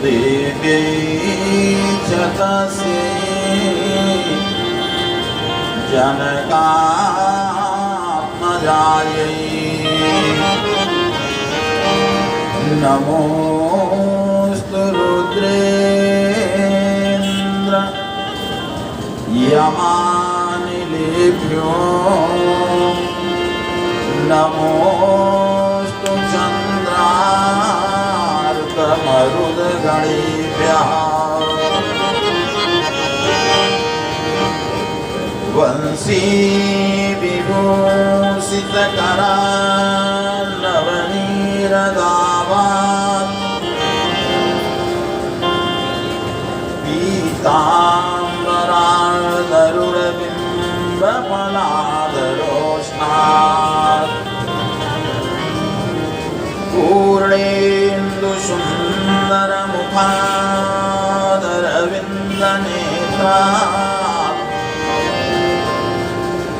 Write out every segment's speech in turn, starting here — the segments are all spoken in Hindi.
देव्यै च तस्यै जनकात्मजायै नमोऽस्तु रुद्रेन्द्र यमानिलेभ्यो नमोऽस्तु चन्द्रार्कमरुदगणेभ्यः वंशी विभूषितकरान्नवनीरदावान् पीताम्बरादरुरबिम्बफलादरोष्णात् पूर्णेन्दुसुन्दरमुखादरविन्दनेत्रात्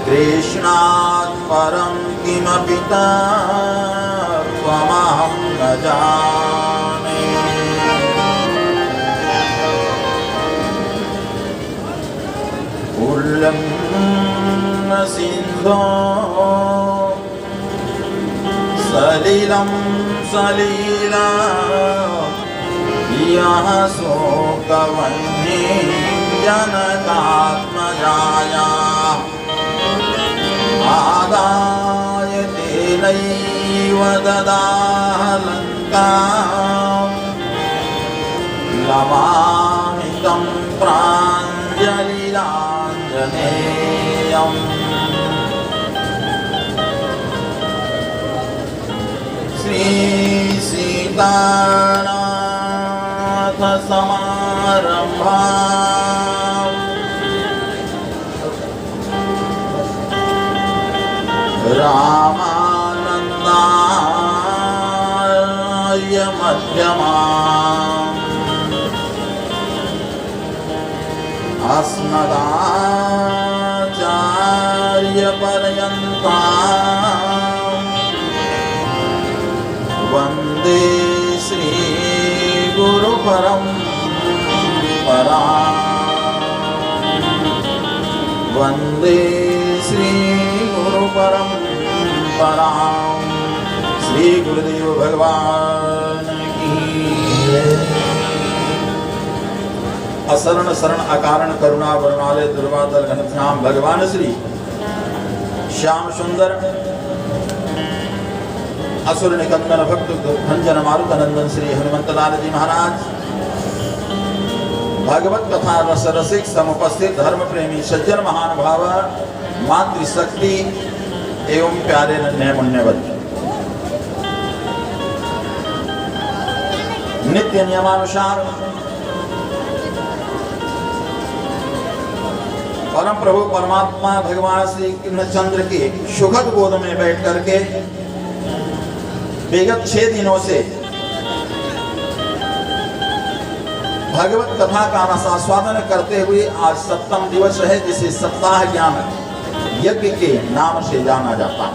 कृष्णात् परं किमपि तत्त्वमहं न जाने। उल्लङ्घ्न सिन्धो सलिलं सलीला यः शोकवह्नि जनकात्मजाया आदाय तेनैव ददाह लङ्कां नमामि तं प्राञ्जलिराञ्जनेयम्। श्री सीतानाथ समारम्भाम् रामानन्दाय मध्यमाम् अस्मदाचार्यपर्यन्ताम् वन्दे श्री गुरुपरम्पराम् वन्दे श्री गुरुपरम्पराम्। श्री गुरुदेव भगवान की। असरण शरण अकारण करुणा वरुणालय दुर्वादल घनश्याम भगवान श्री श्याम सुंदर असुर निकंदन भक्त भंजन मारुत नंदन श्री हनुमंतलाल जी महाराज भागवत कथा रस रसिक समुपस्थित धर्म प्रेमी सज्जन महानुभाव मातृशक्ति एवं प्यारे नन्हे मुन्ने नित्य नियमानुसार परम प्रभु परमात्मा भगवान श्री कृष्णचंद्र के सुखद गोद में बैठ करके विगत 6 दिनों से भागवत कथा का रसास्वादन करते हुए आज 7वां दिवस है, जिसे सप्ताह ज्ञान यज्ञ के नाम से जाना जाता है।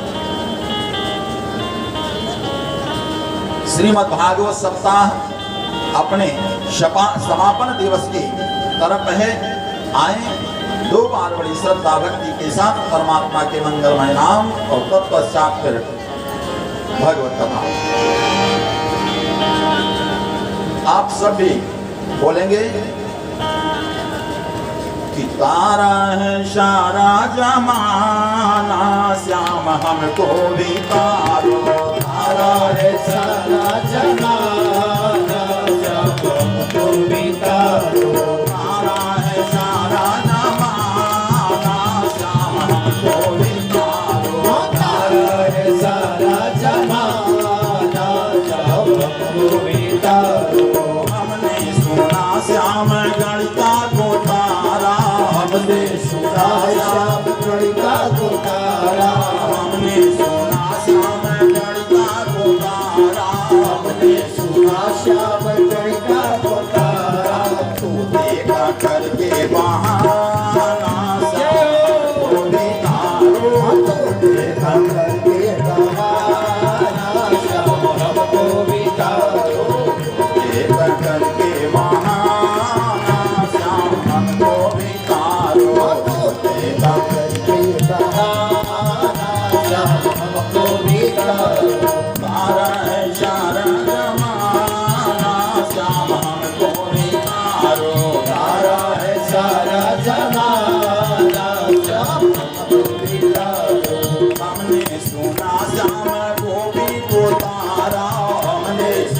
श्रीमद् भागवत सप्ताह अपने समापन दिवस की तरफ है। आए 2 बार बड़ी श्रद्धा भक्ति के साथ परमात्मा के मंगलमय नाम और तत्पश्चात फिर भागवत कथा। आप सब भी बोलेंगे कि तारा है सारा जमाना श्याम हमको भी तारो। तारा है सारा जमाना श्याम हमको भी तारो। तारा है सारा जमाना श्याम हमको भी तारो। तारा है सारा जमाना श्याम हमको भी तारो। श्याम गणिका को तारा हमने सुना श्याम गणिका को तारा। हमने सुना श्याम गणिका को तारा। हमने सुना श्याम गणिका को तारा। तू देखा करके बहाना श्याम को भी तारो। तू देखा करके बहाना श्याम हमको भी तारो। देखा करके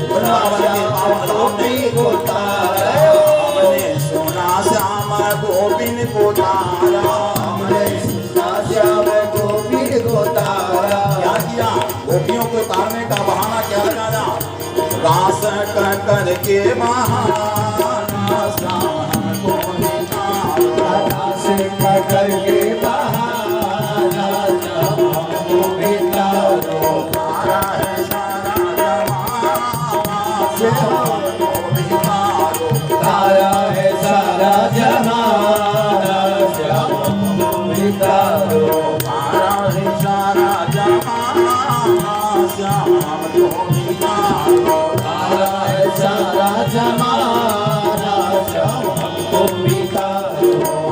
वृंदावन के पावन गोपी को तारा, हमने सुना श्याम गोपिन को तारा, हमने सुना श्याम गोपिन को तारा। क्या किया? गोपियों को तारने का बहाना क्या लगाया? रास कर के बहाना श्याम हमको मिला, रास कर के बहाना श्याम हमको मिला। तारा है सारा जमाना श्याम हमको मिला, तारा है सारा जमाना श्याम हमको मिला। तारा है सारा जमाना श्याम हमको मिला, तारा है सारा जमाना श्याम हमको मिला।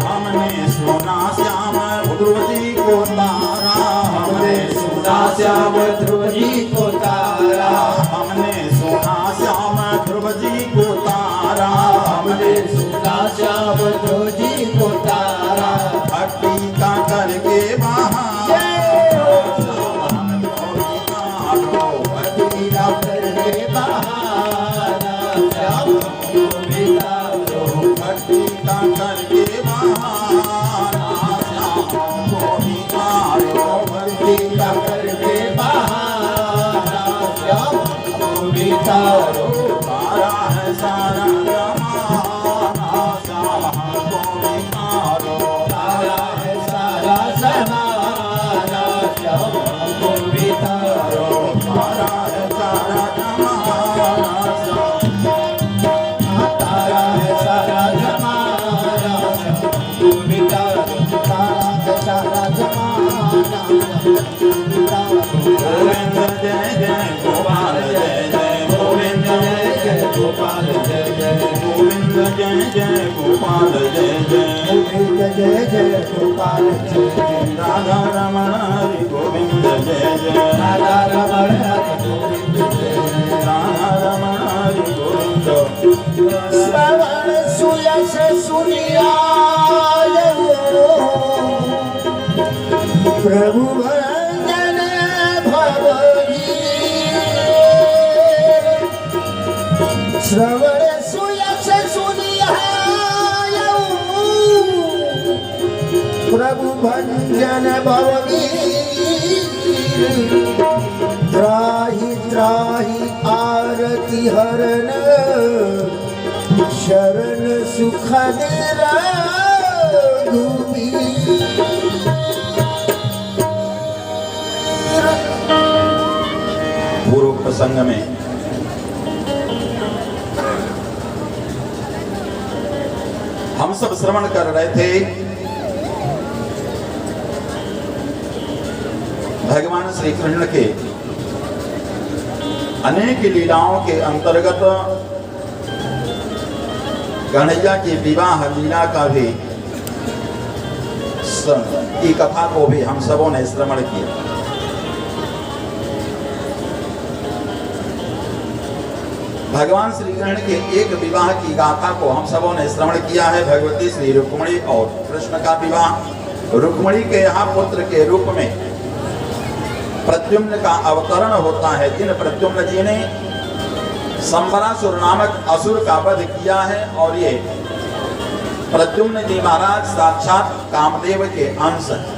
हमने सुना श्याम ध्रुव जी को तारा, हमने सुना श्याम ध्रुव जी को तारा, हमने सुना श्याम ध्रुव जी को तारा, हमने सुना श्याम ध्रुव जी को तारा। भक्ति का करके बहाना श्याम हमको मिला, भक्ति का करके बहाना श्याम हमको मिला। भक्ति का करके बहाना श्याम हमको मिला, भक्ति का करके बहाना श्याम हमको मिला। तारा है सारा जमाना श्याम हमको मिला, तारा है सारा जमाना श्याम हमको मिला। तारा है सारा जमाना श्याम, तारा है सारा जमाना श्याम हमको मिला। तारा है सारा जमाना श्याम हमको मिला। गोविंद जय जय गोपाल जय जय, गोविंद जय जय गोपाल जय जय, गोविंद जय जय गोपाल जय जय, गोविंद जय जय गोपाल जय जय। राधा रमण हरि गोविंद जय जय, राधा रमण हरि गोविंद जय जय। राधा रमण हरि गोविंद। श्रवण सुयस सुनियायो, प्रभु भंजन भवई। श्रवण सुयस सुनियायो, प्रभु भंजन भवई। त्राहि त्राहि आरती हरण, शरण सुखद रघुवीर। पूर्व प्रसंग में हम सब श्रवण कर रहे थे भगवान श्री कृष्ण के अनेक लीलाओं के अंतर्गत कन्हैया की विवाह लीला का भी की कथा को भी हम सबों ने श्रवण किया। भगवान श्री कृष्ण के एक विवाह की गाथा को हम सबों ने श्रवण किया है। भगवती श्री रुक्मिणी और कृष्ण का विवाह। रुक्मिणी के यहाँ पुत्र के रूप में प्रद्युम्न का अवतरण होता है। जिन प्रद्युम्न जी ने संबरासुर नामक असुर का वध किया है, और ये प्रद्युम्न जी महाराज साक्षात कामदेव के अंश हैं।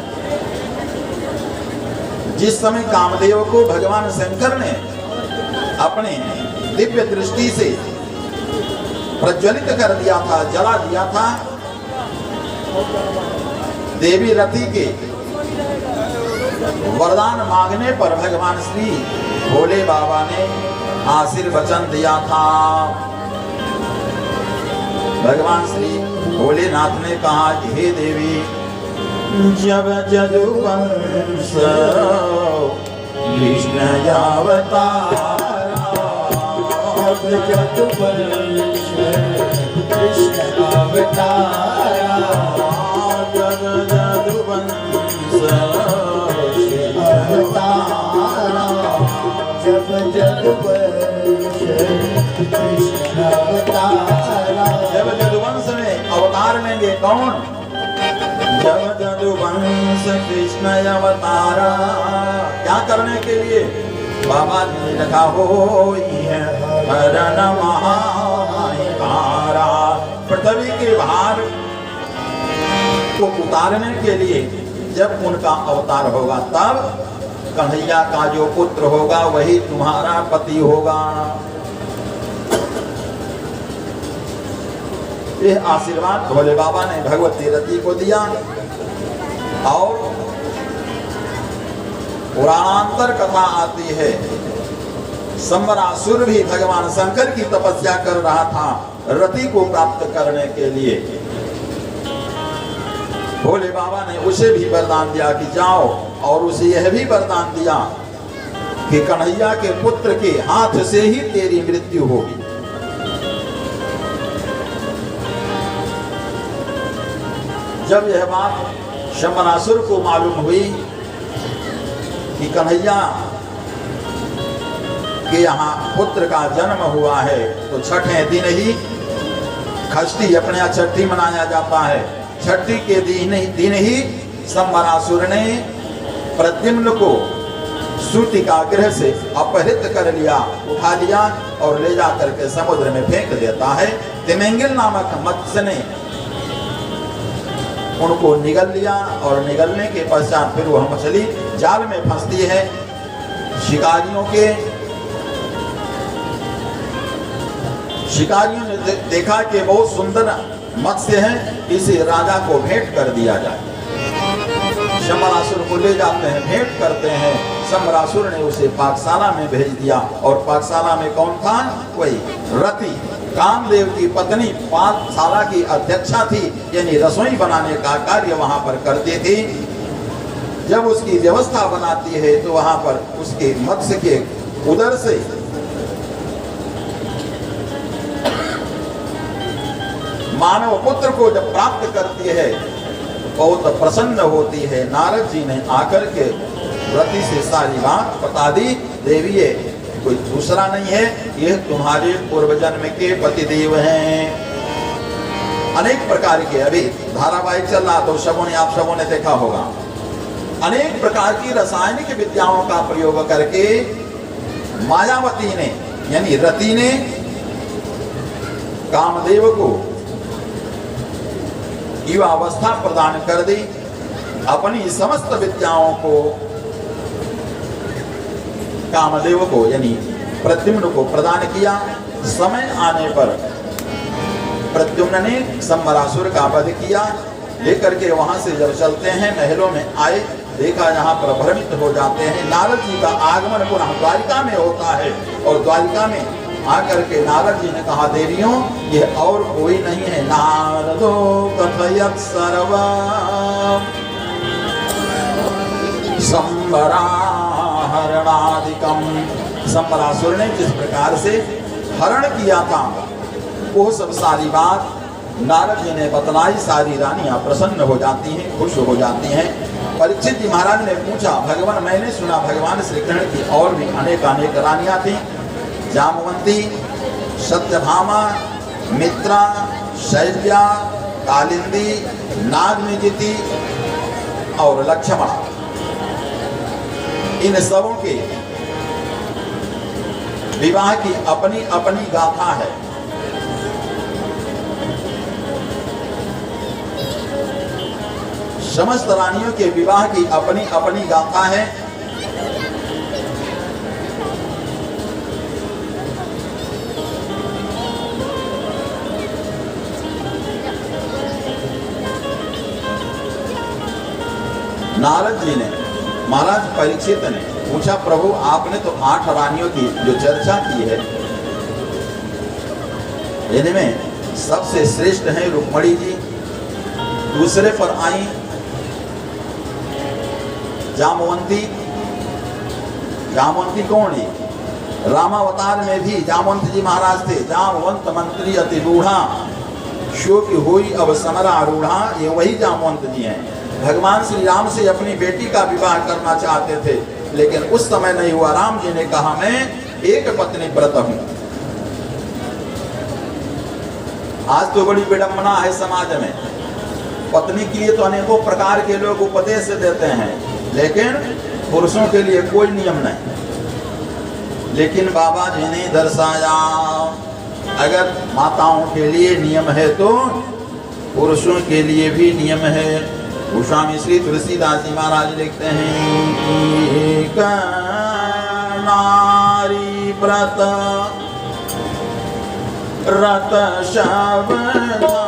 जिस समय कामदेव को भगवान शंकर ने अपने दिव्य दृष्टि से प्रज्वलित कर दिया था, जला दिया था, देवी रति के वरदान मांगने पर भगवान श्री भोले बाबा ने आशीर्वचन दिया था। भगवान श्री भोलेनाथ ने कहा कि हे देवी, जब जदुवंश कृष्ण अवतारा, जदुवंश कृष्ण अवतारा, जब जदुवंश अवतारा, जब जदुवंश कृष्ण अवतारा। जब जदुवंश में अवतार लेंगे कौन? जब जदुवंश कृष्ण अवतारा। क्या करने के लिए? बाबा जी ने लिखा हो है हरण महाभारा। पृथ्वी के भार को उतारने के लिए जब उनका अवतार होगा तब कन्हैया का जो पुत्र होगा वही तुम्हारा पति होगा। यह आशीर्वाद भोले बाबा ने भगवती रति को दिया। और पुराणांतर कथा आती है, संबरासुर भी भगवान शंकर की तपस्या कर रहा था रति को प्राप्त करने के लिए। भोले बाबा ने उसे भी वरदान दिया कि जाओ, और उसे यह भी वरदान दिया कि कन्हैया के पुत्र के हाथ से ही तेरी मृत्यु होगी। जब यह बात शंबरासुर को मालूम हुई कि कन्हैया के यहाँ पुत्र का जन्म हुआ है, तो छठे दिन ही खष्टी अपने यहाँ छठी मनाया जाता है। छठी के दिन ही शंबरासुर ने प्रद्युम्न को सूतिकागृह से अपहृत कर लिया, उठा लिया और ले जा करके समुद्र में फेंक देता है। तिमिंगिल नामक मत्स्य ने उनको निगल लिया, और निगलने के पश्चात फिर वह मछली जाल में फंसती है। शिकारियों ने देखा कि बहुत सुंदर मत्स्य है, इसे राजा को भेंट कर दिया जाए। शंबरासुर को ले जाते हैं, भेंट करते हैं। शंबरासुर ने उसे पाकशाला में भेज दिया, और पाकशाला में कौन था? वही रति, कामदेव की पत्नी, पाकशाला की अध्यक्षा थी, यानी रसोई बनाने का कार्य वहां पर करती थी। जब उसकी व्यवस्था बनाती है तो वहां पर उसके मत्स्य के उदर से मानव पुत्र को जब प्राप्त करती है बहुत प्रसन्न होती है। नारद जी ने आकर के रति से सारी बात बता दी, देवी ये कोई दूसरा नहीं है, यह तुम्हारे पूर्व जन्म के पतिदेव हैं। अनेक प्रकार के, अभी धारावाहिक चल रहा तो आप सबों ने देखा होगा, अनेक प्रकार की रासायनिक विद्याओं का प्रयोग करके मायावती ने यानी रति ने कामदेव को युवावस्था प्रदान कर दी, अपनी समस्त विद्याओं को कामदेव को यानी प्रद्युम्न को प्रदान किया। समय आने पर प्रद्युम्न ने शंबरासुर का वध किया। लेकर के वहां से जब चलते हैं महलों में आए, देखा यहाँ पर भ्रमित हो जाते हैं। नारद जी का आगमन पुनः द्वारिका में होता है, और द्वारिका में आकर के नारद जी ने कहा, देवियों यह और कोई नहीं है, नारदो कथयत सर्वम् संबराहरणादिकम। शंबरासुर ने जिस प्रकार से हरण किया था वो सब सारी बात नारद जी ने बतलाई। सारी रानियां प्रसन्न हो जाती हैं, खुश हो जाती हैं। परीक्षित जी महाराज ने पूछा, भगवान मैंने सुना भगवान श्री कृष्ण की और भी अनेक रानियां थी, जामवंती, सत्यभामा, मित्रा, शैल्या, कालिंदी, नागनिजिति और लक्ष्मणा। इन सबों के विवाह की अपनी अपनी गाथा है। समस्त रानियों के विवाह की अपनी अपनी गाथा है। नारद जी ने महाराज परीक्षित ने पूछा, प्रभु आपने तो 8 रानियों की जो चर्चा की है, इनमें सबसे श्रेष्ठ है रुक्मणी जी, दूसरे पर आई जामवंती। जामवंती कौन है? रामावतार में भी जामवंत जी महाराज थे। जामवंत मंत्री अति रूढ़ा, शोक हुई अब समरा रूढ़ा, ये वही जामवंत जी हैं। भगवान श्री राम से अपनी बेटी का विवाह करना चाहते थे, लेकिन उस समय नहीं हुआ। राम जी ने कहा, मैं एक पत्नी व्रत हूं। आज तो बड़ी विडंबना है समाज में, पत्नी के लिए तो अनेकों प्रकार के लोग उपदेश देते हैं, लेकिन पुरुषों के लिए कोई नियम नहीं। लेकिन बाबा जी ने दर्शाया अगर माताओं के लिए नियम है तो पुरुषों के लिए भी नियम है। गोस्वामी श्री तुलसीदास जी महाराज लिखते हैं एक नारी व्रत रत शबदारी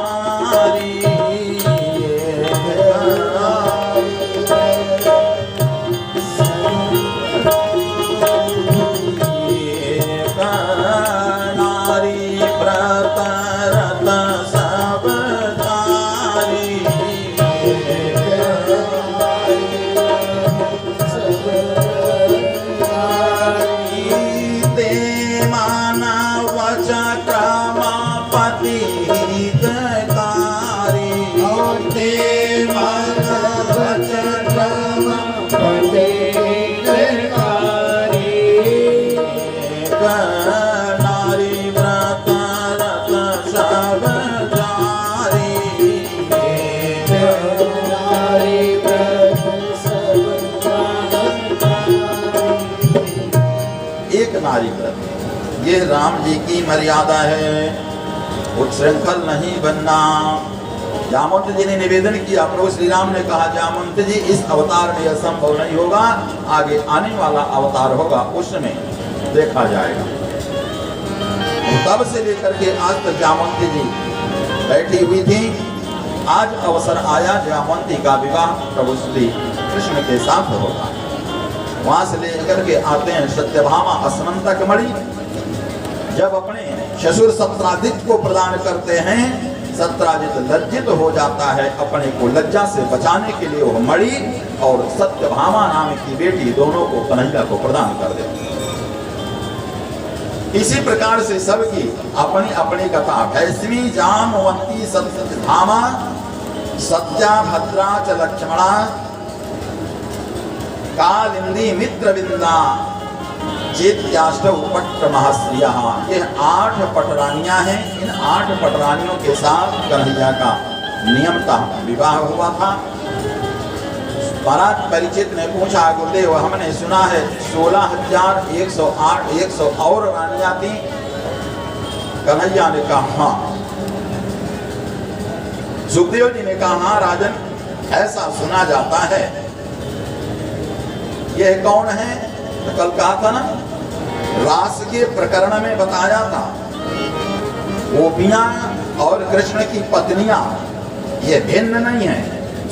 ये राम जी की मर्यादा है, उच्छृंखल नहीं बनना। जामवंत जी ने निवेदन किया, प्रभु श्री राम ने कहा जामवंत जी इस अवतार में यह संभव नहीं होगा, आगे आने वाला अवतार होगा उसमें देखा जाएगा। तब से लेकर के आज तक जामवंती जी बैठी हुई थी। आज अवसर आया जामवंती का विवाह प्रभु श्री कृष्ण के साथ होगा। वहां से लेकर के आते हैं सत्यभामा असमंतक मणि। जब अपने ससुर सत्राजित को प्रदान करते हैं, सत्राजित लज्जित हो जाता है, अपने को लज्जा से बचाने के लिए वह मणि और सत्यभामा नाम की बेटी दोनों को कन्हैया को प्रदान कर देते हैं। इसी प्रकार से सबकी अपनी अपनी कथा। भैष्मी जामवंती सत्यभामा सत्या भद्रा च लक्ष्मणा कालिंदी मित्रविंदा चेत्याष्टौ पट्ट महाश्रिया। ये 8 पटरानियां हैं। इन 8 पटरानियों के साथ कन्हैया का नियमतः विवाह हुआ था। महाराज परिचित ने पूछा गुरुदेव हमने सुना है 16,108 100 और रानियां थी। कन्हैया ने कहा हाँ। सुखदेव जी ने कहा हाँ राजन ऐसा सुना जाता है। यह कौन है? तो कल कहा था ना, रास के प्रकरण में बताया था। गोपियां और कृष्ण की पत्नियां ये भिन्न नहीं है।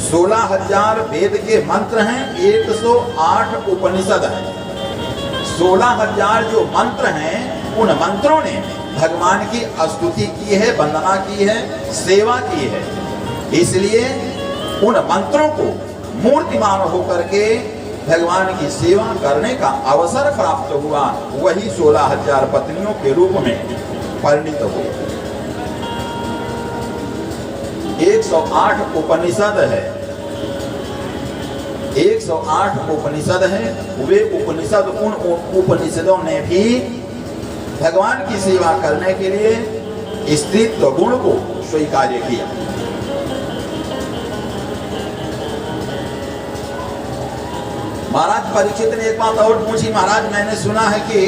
16,000 वेद के मंत्र हैं, 108 उपनिषद हैं। 16,000 जो मंत्र हैं उन मंत्रों ने भगवान की स्तुति की है, वंदना की है, सेवा की है। इसलिए उन मंत्रों को मूर्तिमान होकर के भगवान की सेवा करने का अवसर प्राप्त हुआ। वही 16,000 पत्नियों के रूप में परिणित हुए। 108 उपनिषद है। 108 उपनिषद है। वे उपनिषद उन उपनिषदों ने भी भगवान की सेवा करने के लिए स्त्रीत्व गुण को स्वीकार किया। महाराज परीक्षित ने एक बात और पूछी, महाराज मैंने सुना है कि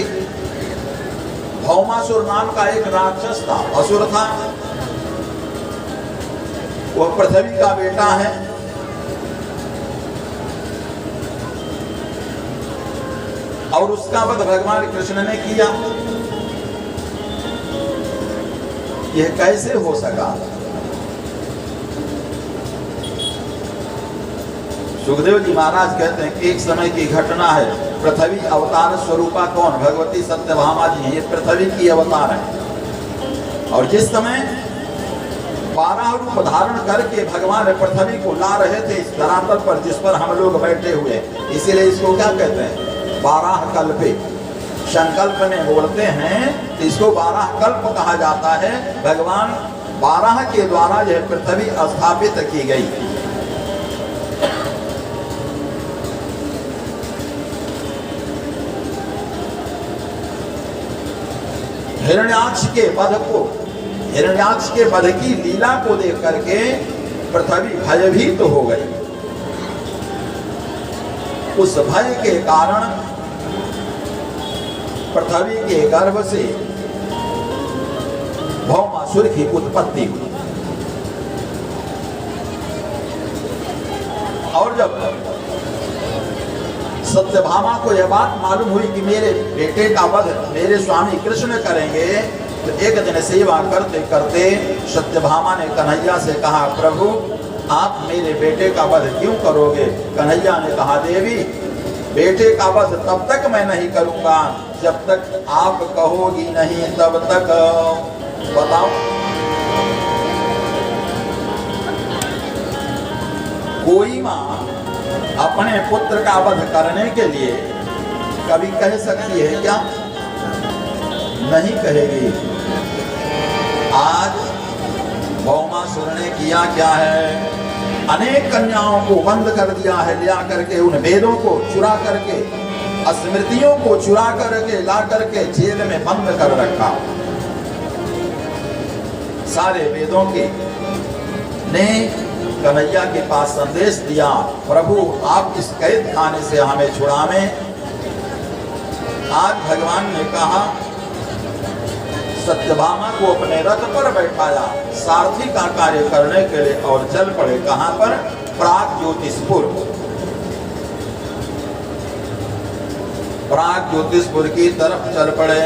भौमासुर नाम का एक राक्षस था, असुर था, वह पृथ्वी का बेटा है। और उसका वध भगवान कृष्ण ने किया। यह कैसे हो सका? सुखदेव जी महाराज कहते हैं एक समय की घटना है। पृथ्वी अवतार स्वरूपा कौन? भगवती सत्यभामा जी हैं। ये पृथ्वी की अवतार है। और जिस समय 12 रूप धारण करके भगवान पृथ्वी को ला रहे थे इस धरातल पर जिस पर हम लोग बैठे हुए, इसीलिए इसको क्या कहते हैं? 12 कल्पे। संकल्प में बोलते हैं, इसको 12 कल्प कहा जाता है। भगवान 12 के द्वारा यह पृथ्वी स्थापित की गई। हिरण्याक्ष के वध की लीला को देख करके पृथ्वी भयभीत तो हो गई। उस भय के कारण पृथ्वी के गर्भ से भौमासुर की उत्पत्ति हुई। और जब सत्यभामा को यह बात मालूम हुई कि मेरे बेटे का वध मेरे स्वामी कृष्ण करेंगे, तो एक दिन सेवा करते करते सत्यभामा ने कन्हैया से कहा, प्रभु आप मेरे बेटे का वध क्यों करोगे? कन्हैया ने कहा, देवी बेटे का वध तब तक मैं नहीं करूंगा जब तक आप कहोगी नहीं, तब तक। बताओ, कोई माँ अपने पुत्र का वध करने के लिए कभी कह सकती है क्या? नहीं कहेगी। आज भौमासुर ने किया क्या है? अनेक कन्याओं को बंद कर दिया है, लिया करके उन वेदों को चुरा करके, स्मृतियों को चुरा करके ला करके जेल में बंद कर रखा। सारे वेदों के ने कन्हैया के पास संदेश दिया, प्रभु आप इस कैद खाने से हमें छुड़ावें। आज भगवान ने कहा, सत्यभामा को अपने रथ पर बैठाया सारथी का कार्य करने के लिए और चल पड़े। कहां पर? प्राग ज्योतिषपुर। प्राग ज्योतिषपुर की तरफ चल पड़े।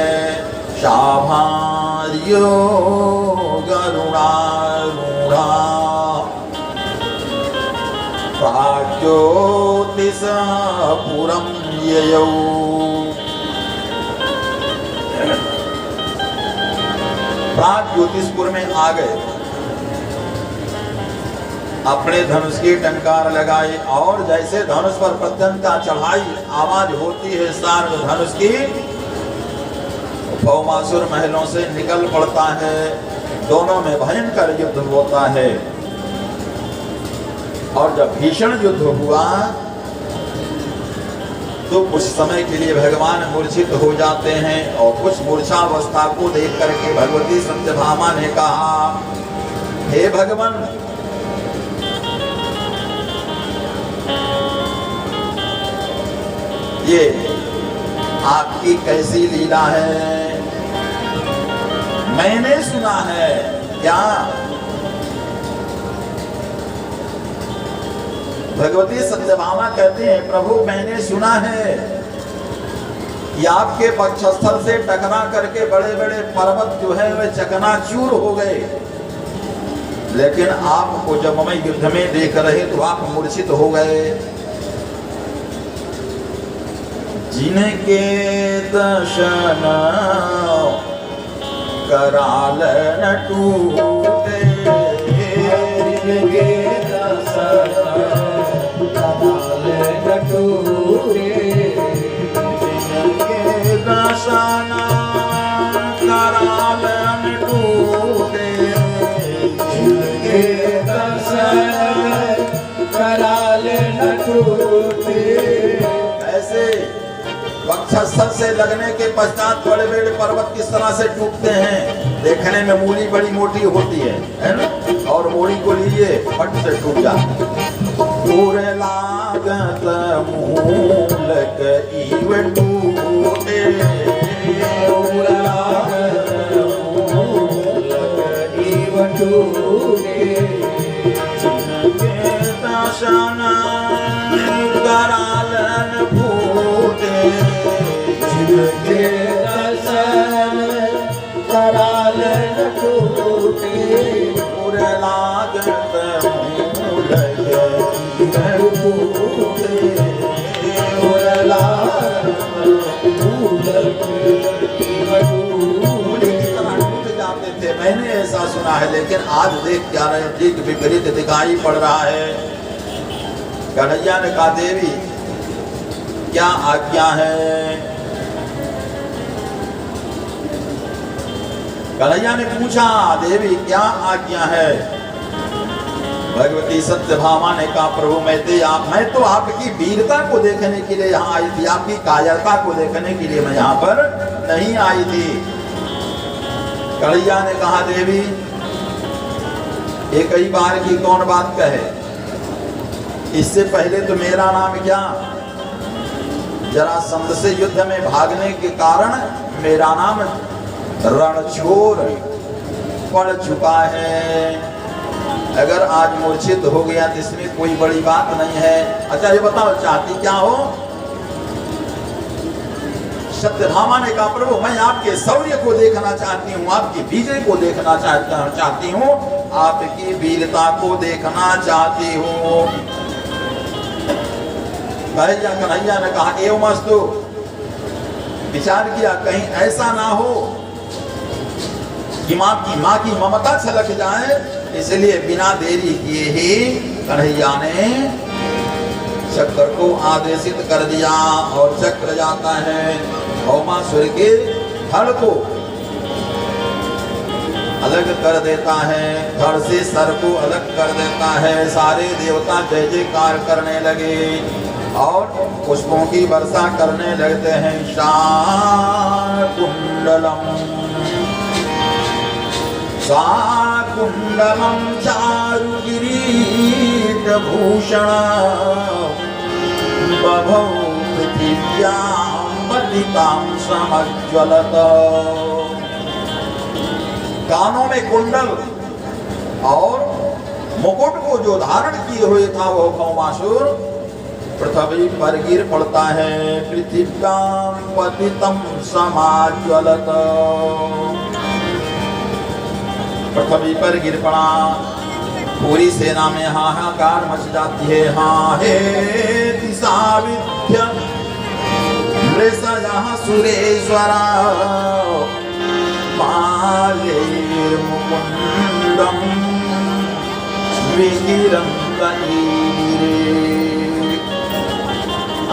शाभार्यो गरुणारूढ़ा प्राग्ज्योतिषपुरं ययौ। प्राग ज्योतिषपुर में आ गए, अपने धनुष की टंकार लगाई और जैसे धनुष पर प्रत्यंता चढ़ाई आवाज होती है सार्ग धनुष की, भौमासुर महलों से निकल पड़ता है। दोनों में भयंकर युद्ध होता है और जब भीषण युद्ध हुआ तो कुछ समय के लिए भगवान मूर्छित हो जाते हैं और उस मूर्छावस्था को देख करके भगवती सत्यभामा ने कहा, हे भगवान, ये आपकी कैसी लीला है? मैंने सुना है क्या? भगवती सत्यभामा कहती हैं, प्रभु मैंने सुना है कि आपके वक्षस्थल से टकरा करके बड़े बड़े पर्वत जो है वे चकनाचूर हो गए, लेकिन आपको जब मैं युद्ध में देख रहे तो आप मूर्छित हो गए। जिनके दर्शन कराल न टूटे, जिनके दर्शन कराल न टूटे, जिनके दर्शन कराल न टूटे, जिनके दर्शन कराल न टूटे। ऐसे वक्षस्थल से लगने के पश्चात बड़े बड़े पर्वत किस तरह से टूटते हैं। देखने में मूली बड़ी मोटी होती है ना, और मूली को लीजिए फट से टूट जाती है। लागत मूलक इव टूटे, लागत मूलक इव टूटे, जिनके दर्शन करालन फूटे, जिनके दर्शन कराल न टूटे, पूरे लागत मूलक इव टूटे, पूरे लागत मूलक इव मूली की तरह टूट जाते थे। मैंने ऐसा सुना है, लेकिन आज देख क्या रहे ठीक विपरीत दिखाई पड़ रहा है। कन्हैया ने कहा, देवी क्या आज्ञा है? कन्हैया ने पूछा, देवी क्या आज्ञा है? भगवती सत्यभामा ने कहा, प्रभु मैं तो आपकी वीरता को देखने के लिए यहाँ आई थी, आपकी कायरता को देखने के लिए मैं यहाँ पर नहीं आई थी। कन्हैया ने कहा, देवी एक ही बार की कौन बात कहे? इससे पहले तो मेरा नाम क्या? जरासंध से युद्ध में भागने के कारण मेरा नाम रणछोर पड़ चुका है। अगर आज मूर्छित हो गया तो इसमें कोई बड़ी बात नहीं है। अच्छा ये बताओ चाहती क्या हो? सत्यभामा ने कहा प्रभु मैं आपके शौर्य को देखना चाहती हूँ, आपकी विजय को देखना चाहती हूँ, आपकी वीरता को देखना चाहती हूँ। कन्हैया ने कहा एवं अस्तु। विचार किया कहीं ऐसा ना हो कि माँ की ममता छलक जाए, इसलिए बिना देरी किए ही कन्हैया ने चक्र को आदेशित कर दिया और चक्र जाता है भौमासुर के धड़ को अलग कर देता है, धड़ से सर को अलग कर देता है। सारे देवता जय जयकार करने लगे और पुष्पों की वर्षा करने लगते हैं। शाकुंडलम शाकुंडलम चारु किरीट भूषण बभौ पृथिव्यां पतितां समज्ज्वलत। कानों में कुंडल और मुकुट को जो धारण किए हुए था वो भौमासुर पृथ्वी पर गिर पड़ता है। पृथिव्यां पतितं समज्ज्वलत, पृथ्वी पर गिर पड़ा। पूरी सेना में हाहाकार मच जाती है। हाँ हे दिशाविद्य मृषयः सुरेश्वरा पाले मुकुंदम विकिरंतनीरे।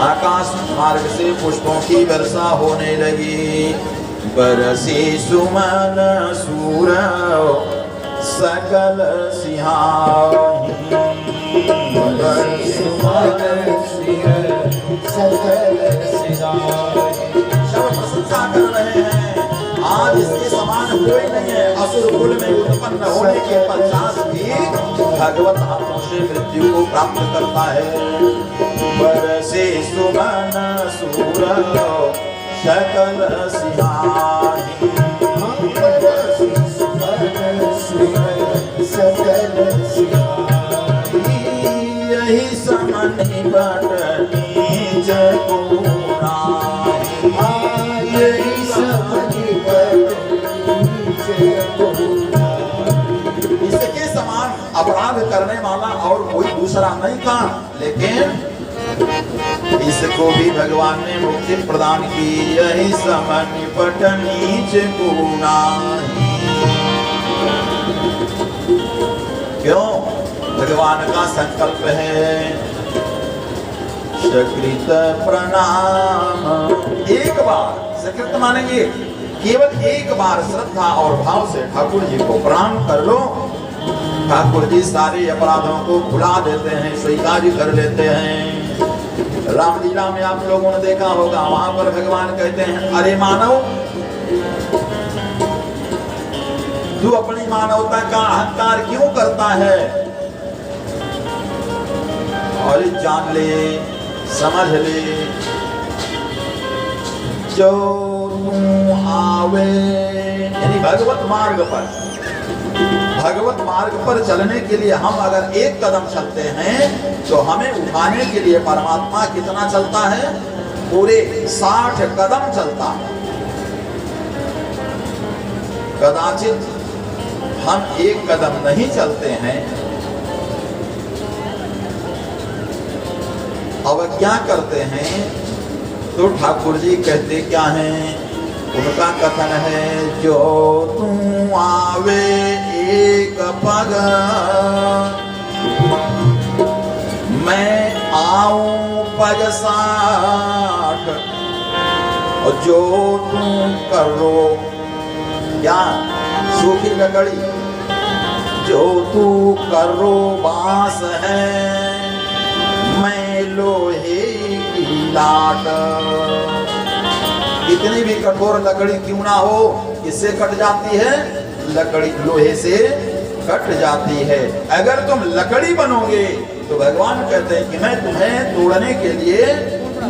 आकाश मार्ग से पुष्पों की वर्षा होने लगी। बरसे सुमन सूर सकल सिंहाही। सब प्रशंसा कर रहे हैं, आज इसके समान कोई नहीं है। असुर कुल में उत्पन्न होने के पश्चात भी भगवत हाथों से मृत्यु को प्राप्त करता है। बरसे सुमन सूर सकल सिंहाही। यही समनि बटनी जगुना, यही समनि बटनी जगुना। इसके समान अपराध करने वाला और कोई दूसरा नहीं था, लेकिन इसको भी भगवान ने मुक्ति प्रदान की। यही समनि बटनी जगुना। क्यों? भगवान का संकल्प है सकृत प्रणाम। एक बार सकृत मानेंगे केवल एक बार श्रद्धा और भाव से ठाकुर जी को प्रणाम कर लो, ठाकुर जी सारे अपराधों को भुला देते हैं, स्वीकार कर लेते हैं। रामलीला में आप लोगों ने देखा होगा, वहां पर भगवान कहते हैं अरे मानव तू अपनी मानवता का अहंकार क्यों करता है? और जान ले, समझ ले, जो तू आवे, यानी भगवत मार्ग पर चलने के लिए हम अगर एक कदम चलते हैं तो हमें उठाने के लिए परमात्मा कितना चलता है? पूरे 60 कदम चलता है। कदाचित हम एक कदम नहीं चलते हैं, अवज्ञा करते हैं, तो ठाकुर जी कहते क्या हैं? उनका कथन है जो तू आवे एक पग मैं आऊं पग 60, और जो तू करो क्या सूखी लकड़ी, जो तू करो बांस है मैं लोहे की लाट। कितनी भी कठोर लकड़ी क्यों ना हो, किससे कट जाती है? लकड़ी लोहे से कट जाती है। अगर तुम लकड़ी बनोगे तो भगवान कहते हैं कि मैं तुम्हें तोड़ने के लिए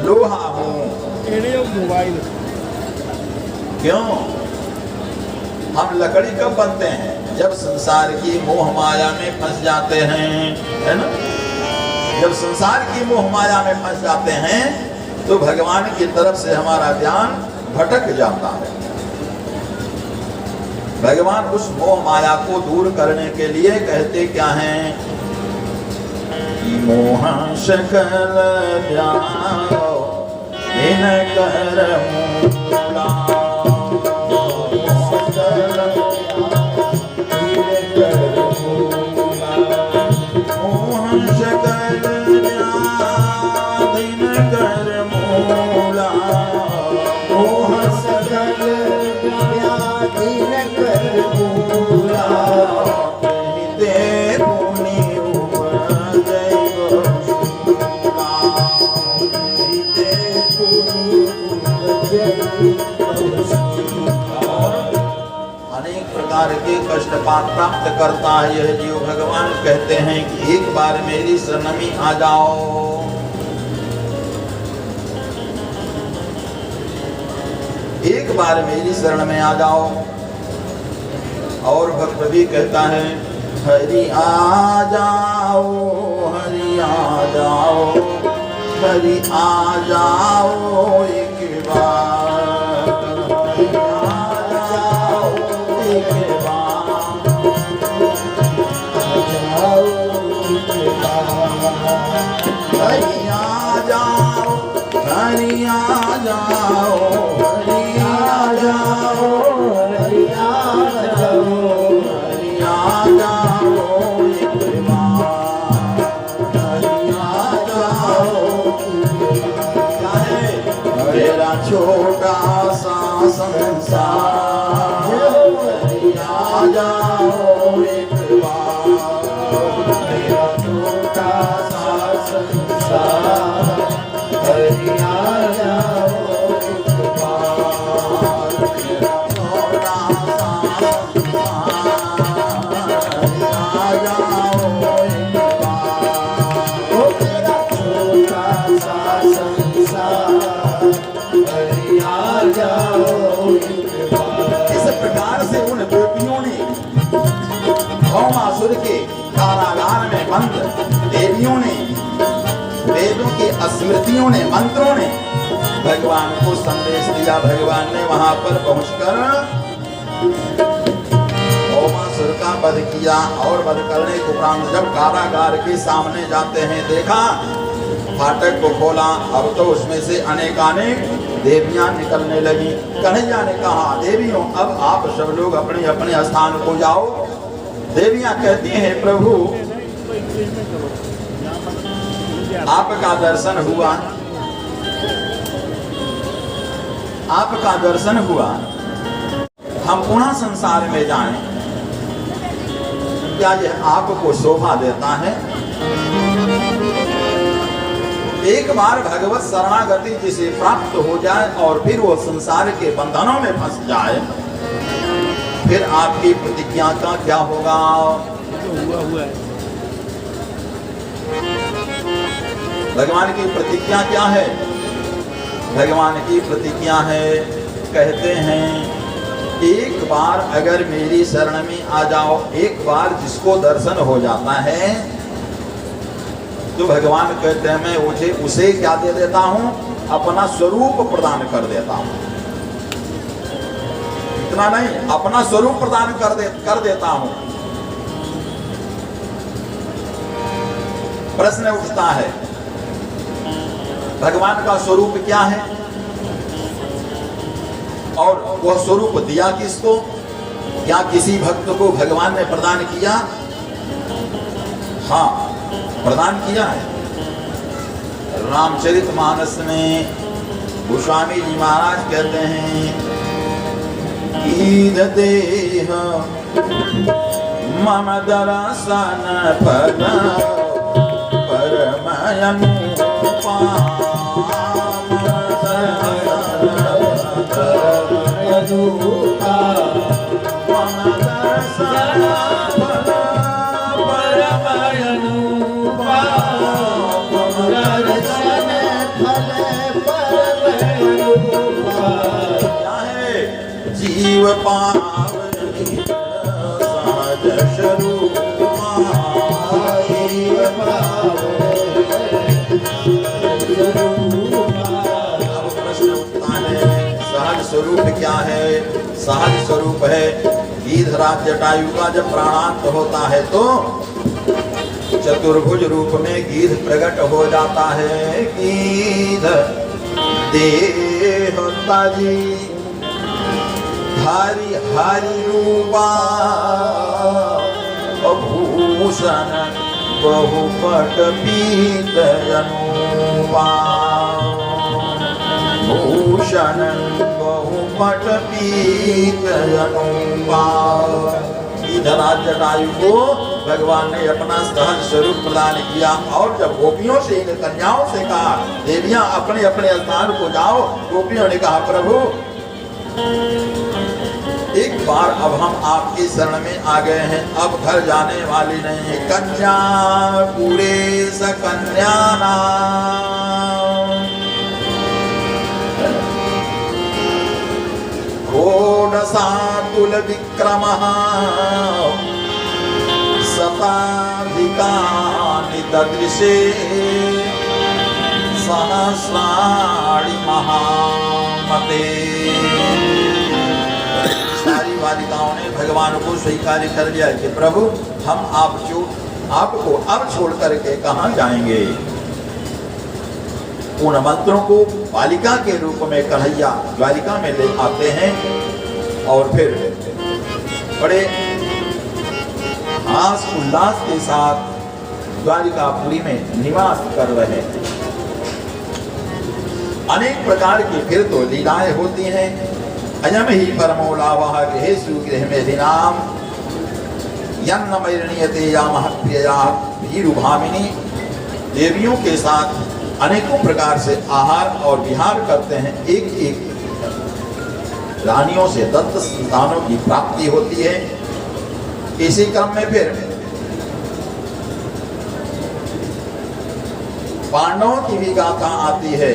लोहा हूं। मोबाइल क्यों? हम लकड़ी कब बनते हैं? जब संसार की मोह माया में फंस जाते हैं, है ना? जब संसार की मोह माया में फंस जाते हैं तो भगवान की तरफ से हमारा ध्यान भटक जाता है। भगवान उस मोह माया को दूर करने के लिए कहते क्या हैं? मोह सकल व्याओ इन कर मूला। के कष्ट प्राप्त करता है यह जीव। भगवान कहते हैं कि एक बार मेरी शरण में आ जाओ। एक बार मेरी शरण में आ जाओ। और भक्त भी कहता है हरि आ जाओ, हरि आ जाओ, हरि आ जाओ एक बार, हरि आ जाओ एक बार, हरि आ जाओ, हरि आ जाओ, हरि आ जाओ, हरि आ जाओ, हरि आ जाओ एक बार, हरि आ जाओ। क्या है? मेरा छोटा सा संसार, हरि आ जाओ एक बार, मेरा छोटा सा संसार, हरि आ जाओ एक बार, मेरा छोटा सा संसार, हरि आ जाओ एक बार, ओ मेरा छोटा सा संसार, हरि आ जाओ एक बार। इस प्रकार से उन गोपियों ने भौमासुर के कारागार में बंद देवियों ने, वेदों की स्मृतियों ने, मंत्रों ने भगवान को संदेश दिया। भगवान ने वहां पर पहुंचकर भौमासुर का वध किया और वध करने के उपरांत जब कारागार के सामने जाते हैं, देखा फाटक को खोला, अब तो उसमें से अनेकानेक देवियां निकलने लगी। कन्हैया ने कहा देवियों अब आप सब लोग अपने अपने स्थान को जाओ। देवियां कहती हैं प्रभु आपका दर्शन हुआ, आपका दर्शन हुआ, हम पुनः संसार में जाएं, क्या यह आपको शोभा देता है? एक बार भगवत शरणागति जिसे प्राप्त हो जाए और फिर वो संसार के बंधनों में फंस जाए, फिर आपकी प्रतिज्ञा का क्या होगा? भगवान की प्रतिज्ञा क्या है? भगवान की प्रतिज्ञा है, कहते हैं एक बार अगर मेरी शरण में आ जाओ, एक बार जिसको दर्शन हो जाता है तो भगवान कहते हैं मैं उसे क्या दे देता हूं? अपना स्वरूप प्रदान कर देता हूं। इतना नहीं, अपना स्वरूप प्रदान कर देता हूं। प्रश्न उठता है भगवान का स्वरूप क्या है और वह स्वरूप दिया किसको? क्या किसी भक्त को भगवान ने प्रदान किया? हाँ, प्रदान किया है। रामचरितमानस में गोस्वामी जी महाराज कहते हैं ईद देह मम दर्शन पद परमयनुपा पावनी सहज स्वरूप आई अब प्रश्न उठता है, सहज स्वरूप क्या है? सहज स्वरूप है गीधराज जटायु का जब प्राणांत होता है तो चतुर्भुज रूप में गीध प्रकट हो जाता है। गीध देह ताजी हरि हरि रूपा भूषण बहुपट पीत अनुपा भूषण बहुपट पीत अनुपा। गीधराज जटायु को भगवान ने अपना सहज स्वरूप प्रदान किया और जब गोपियों से इन कन्याओं से कहा देवियां अपने अपने स्थान को जाओ, गोपियों ने कहा प्रभु एक बार अब हम आपकी शरण में आ गए हैं, अब घर जाने वाली नहीं है। कन्या पूरे सकन्या घोड़सातुल विक्रमः शताधिकानि ददृशे सहस्राणि महामते। सारी बालिकाओं ने भगवान को स्वीकार कर लिया कि प्रभु हम आपको अब छोड़ करके कहाँ जाएंगे। उन मंत्रों को बालिका के रूप में कन्हैया द्वारिका में ले आते हैं और फिर बड़े आस उल्लास के साथ द्वारिकापुरी में निवास कर रहे हैं। अनेक प्रकार की फिर तो लीलाएं होती हैं। अयम ही परमोलावह गृहेषु गृहमेधिनाम यन्नमैरणीयते या महप्रिया भीरुभामिनी। देवियों के साथ अनेकों प्रकार से आहार और विहार करते हैं। एक एक रानियों से दत्त संतानों की प्राप्ति होती है। इसी क्रम में फिर पांडवों की भी गाथा आती है।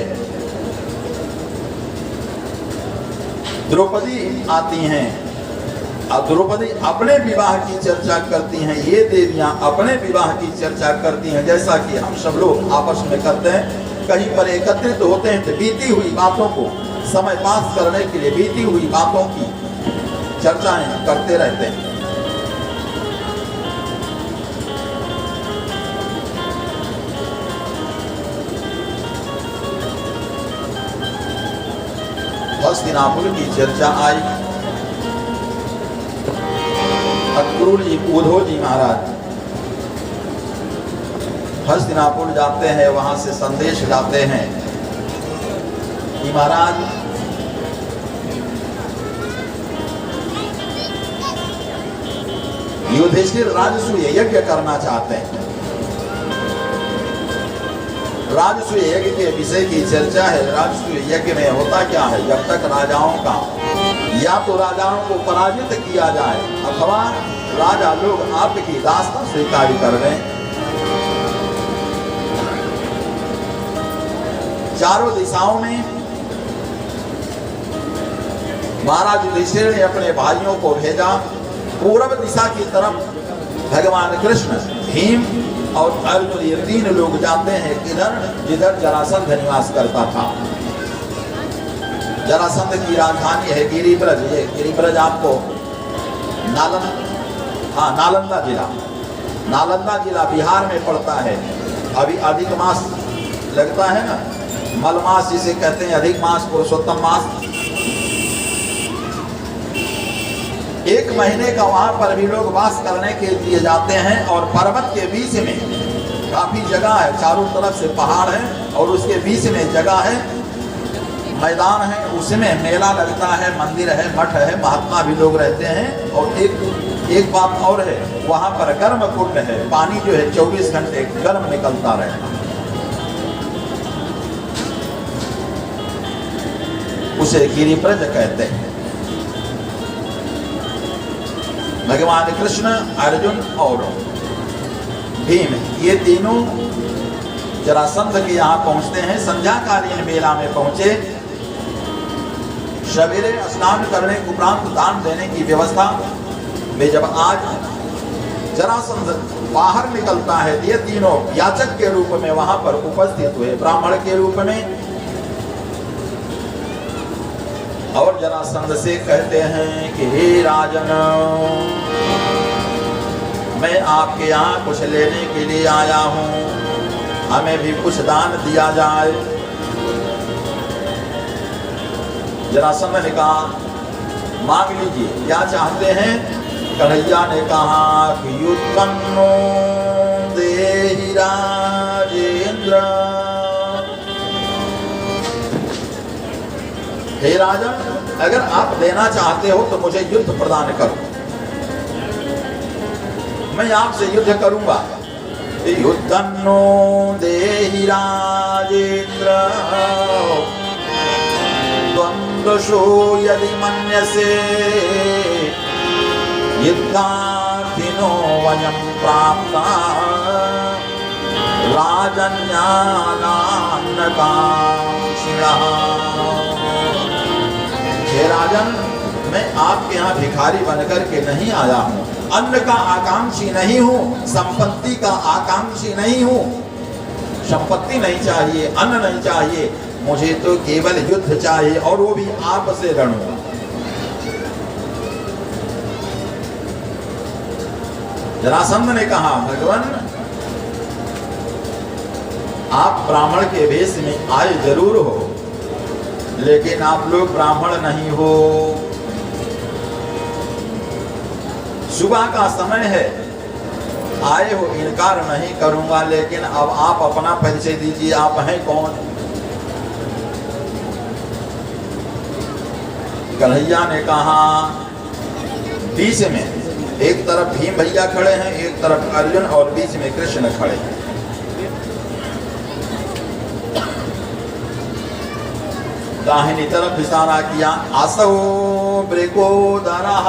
द्रौपदी आती हैं और द्रौपदी अपने विवाह की चर्चा करती हैं। ये देवियां अपने विवाह की चर्चा करती हैं, जैसा कि हम सब लोग आपस में करते हैं। कहीं पर एकत्रित होते हैं तो बीती हुई बातों को समय पास करने के लिए बीती हुई बातों की चर्चाएं करते रहते हैं। हस्तिनापुर की चर्चा आई। अक्रूर जी उद्धव जी महाराज हस्तिनापुर जाते हैं, वहां से संदेश लाते हैं कि महाराज युधिष्ठिर राजसूय यज्ञ करना चाहते हैं। राजसूय यज्ञ के विषय की चर्चा है। राजसूय यज्ञ में होता क्या है, जब तक राजाओं का या तो राजाओं को पराजित किया जाए अथवा राजा लोग आपकी दास्ता स्वीकार कर दें। चारों दिशाओं में महाराज युधिष्ठिर ने अपने भाइयों को भेजा। पूर्व दिशा की तरफ भगवान कृष्ण, भीम और अर्जुन ये तीन लोग जाते हैं किधर, जिधर जरासंध निवास करता था। जरासंध की राजधानी है गिरिब्रज। ये गिरिब्रज आपको नालंदा जिला बिहार में पड़ता है। अभी अधिक मास लगता है ना, मल मास जिसे कहते हैं, अधिक मास, पुरुषोत्तम मास। एक महीने का वहां पर भी लोग वास करने के लिए जाते हैं और पर्वत के बीच में काफी जगह है, चारों तरफ से पहाड़ है और उसके बीच में जगह है, मैदान है, उसमें मेला लगता है, मंदिर है, मठ है, महात्मा भी लोग रहते हैं। और एक बात और है, वहां पर गर्म कुंड है, पानी जो है 24 घंटे गर्म निकलता रहता है। उसे गिरिब्रज कहते हैं। भगवान कृष्ण, अर्जुन और भीम ये तीनों जरासंध के यहाँ पहुँचते हैं। संध्याकालीन मेला में पहुँचे। सवेरे स्नान करने के उपरांत दान देने की व्यवस्था में जब आज जरासंध बाहर निकलता है, ये तीनों याचक के रूप में वहां पर उपस्थित हुए, ब्राह्मण के रूप में, और जरासंध से कहते हैं कि हे राजन, मैं आपके यहाँ कुछ लेने के लिए आया हूँ, हमें भी कुछ दान दिया जाए। जरासंध ने कहा मांग लीजिए, क्या चाहते हैं? कन्हैया ने कहा कि युद्धन्नो देहि राजेंद्र, हे राजन, अगर आप देना चाहते हो तो मुझे युद्ध प्रदान करो, मैं आपसे युद्ध करूंगा। युद्धन्नो देहि राजेंद्र द्वंद्वशो यदि मन्यसे युद्धार्थिनो वयं प्राप्ता राजन्यानान्नकांक्षिणः। हे राजन, मैं आपके यहाँ भिखारी बनकर के नहीं आया हूँ, अन्न का आकांक्षी नहीं हूँ, संपत्ति का आकांक्षी नहीं हूँ। संपत्ति नहीं चाहिए, अन्न नहीं चाहिए, मुझे तो केवल युद्ध चाहिए, और वो भी आपसे लड़ूंगा। जरासंध ने कहा भगवान, आप ब्राह्मण के वेश में आए जरूर हो, लेकिन आप लोग ब्राह्मण नहीं हो। सुबह का समय है, आए हो, इनकार नहीं करूंगा, लेकिन अब आप अपना परिचय दीजिए, आप हैं कौन? कन्हैया ने कहा, बीच में एक तरफ भीम भैया खड़े हैं, एक तरफ अर्जुन, और बीच में कृष्ण खड़े हैं। दाहिनी तरफ इशारा किया, आसो ब्रेकोदरः,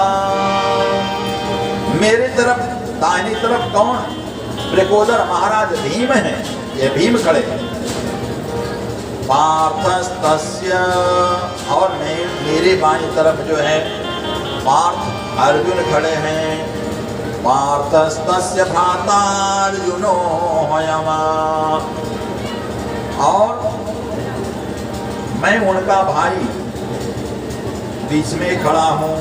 मेरी तरफ दाहिनी तरफ कौन? ब्रेकोदर महाराज भीम हैं, ये भीम खड़े हैं। पार्थस्तस्य, और मेरे बाईं तरफ जो है पार्थ अर्जुन खड़े हैं। पार्थस्तस्य भ्राता अर्जुनो हयम्, और मैं उनका भाई बीच में खड़ा हूं।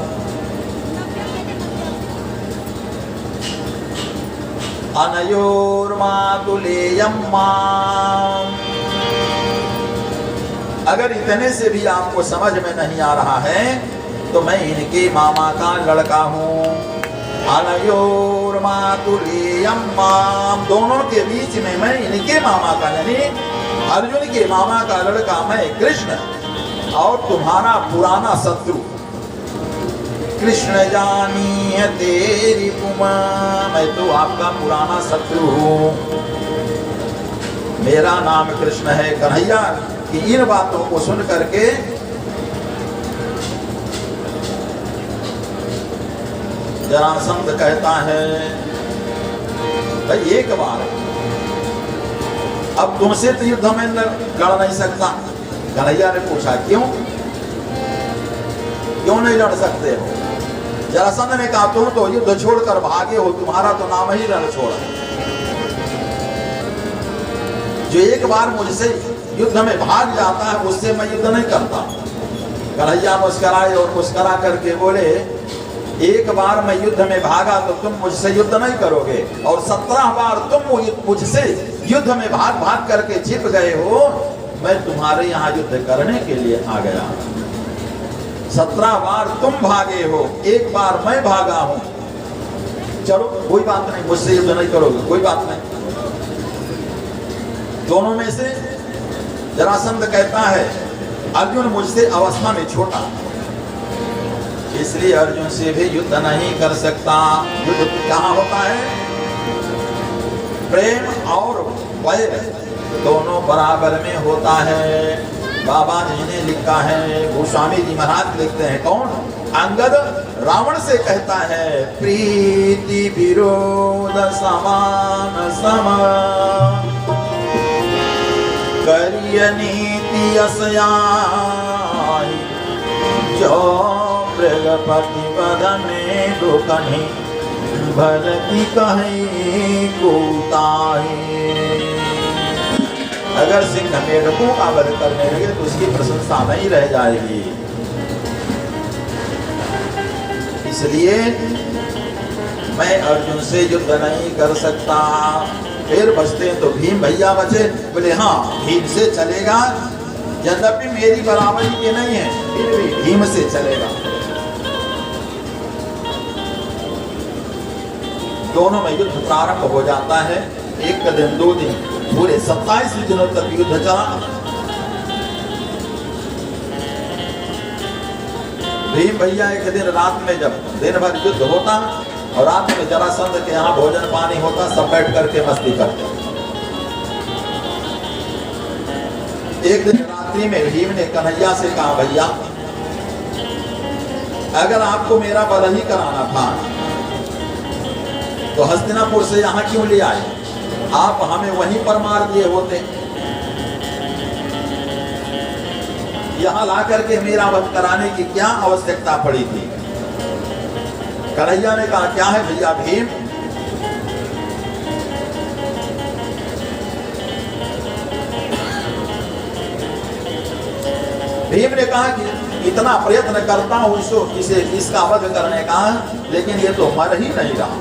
अनयोर्मातुलेयम् माम्, अगर इतने से भी आपको समझ में नहीं आ रहा है तो मैं इनके मामा का लड़का हूँ। अनयोर्मातुलेयम् माम्, दोनों के बीच में मैं इनके मामा का, यानी अर्जुन के मामा का लड़का मैं कृष्ण, और तुम्हारा पुराना शत्रु कृष्ण जानी है तेरी पुमा, मैं तो आपका पुराना शत्रु हूँ। मेरा नाम कृष्ण है। कन्हैया की इन बातों को सुन करके जरासंध कहता है, भाई एक बार, अब तुमसे तो युद्ध में लड़ नहीं सकता। कन्हैया ने पूछा क्यों नहीं लड़ सकते हो? जरासंध ने कहा, तुम तो युद्ध छोड़कर भागे हो, तुम्हारा तो नाम ही रण छोड़ा। जो एक बार मुझसे युद्ध में भाग जाता है उससे मैं युद्ध नहीं करता। कन्हैया मुस्कुराए और मुस्कुरा करके बोले, एक बार मैं युद्ध में भागा तो तुम मुझसे युद्ध नहीं करोगे, और 17 बार तुम मुझसे युद्ध में भाग करके छिप गए हो, मैं तुम्हारे यहाँ युद्ध करने के लिए आ गया। 17 बार तुम भागे हो, एक बार मैं भागा हूं। चलो कोई बात नहीं, मुझसे युद्ध नहीं करोगे, कोई बात नहीं। दोनों में से जरासंध कहता है, अर्जुन मुझसे अवस्था में छोटा, इसलिए अर्जुन से भी युद्ध नहीं कर सकता। युद्ध कहाँ होता है? प्रेम और वैर दोनों बराबर में होता है। बाबा जी ने लिखा है, गोस्वामी जी महाराज लिखते हैं, कौन? अंगद रावण से कहता है, प्रीति विरोध समान समान, करिय नीति असयाई, जो मृगपति बदने दुखनी भरती कहीं कोताही। अगर सिंह मेढकों का वध करने लगे तो उसकी प्रशंसा नहीं रह जाएगी। इसलिए मैं अर्जुन से युद्ध नहीं कर सकता। फिर बचते तो भीम भैया बचे। बोले हाँ भीम से चलेगा, यद्यपि मेरी बराबरी के नहीं है फिर भी भीम से चलेगा। दोनों में युद्ध प्रारंभ हो जाता है। एक दिन 2 दिन पूरे 27 दिनों तक युद्ध चला। भीम भैया एक दिन रात में, जब दिन भर युद्ध होता और रात में जरासंध के यहाँ भोजन पानी होता, सब बैठ करके मस्ती करते। एक दिन रात्रि में भीम ने कन्हैया से कहा, भैया अगर आपको मेरा वध ही कराना था तो हस्तिनापुर से यहाँ क्यों ले आए? आप हमें वहीं पर मार दिए होते। यहाँ ला करके मेरा वध कराने की क्या आवश्यकता पड़ी थी? कन्हैया ने कहा, क्या है भैया भीम? भीम ने कहा कि इतना प्रयत्न करता हूं इसका वध करने का, लेकिन ये तो मर ही नहीं रहा।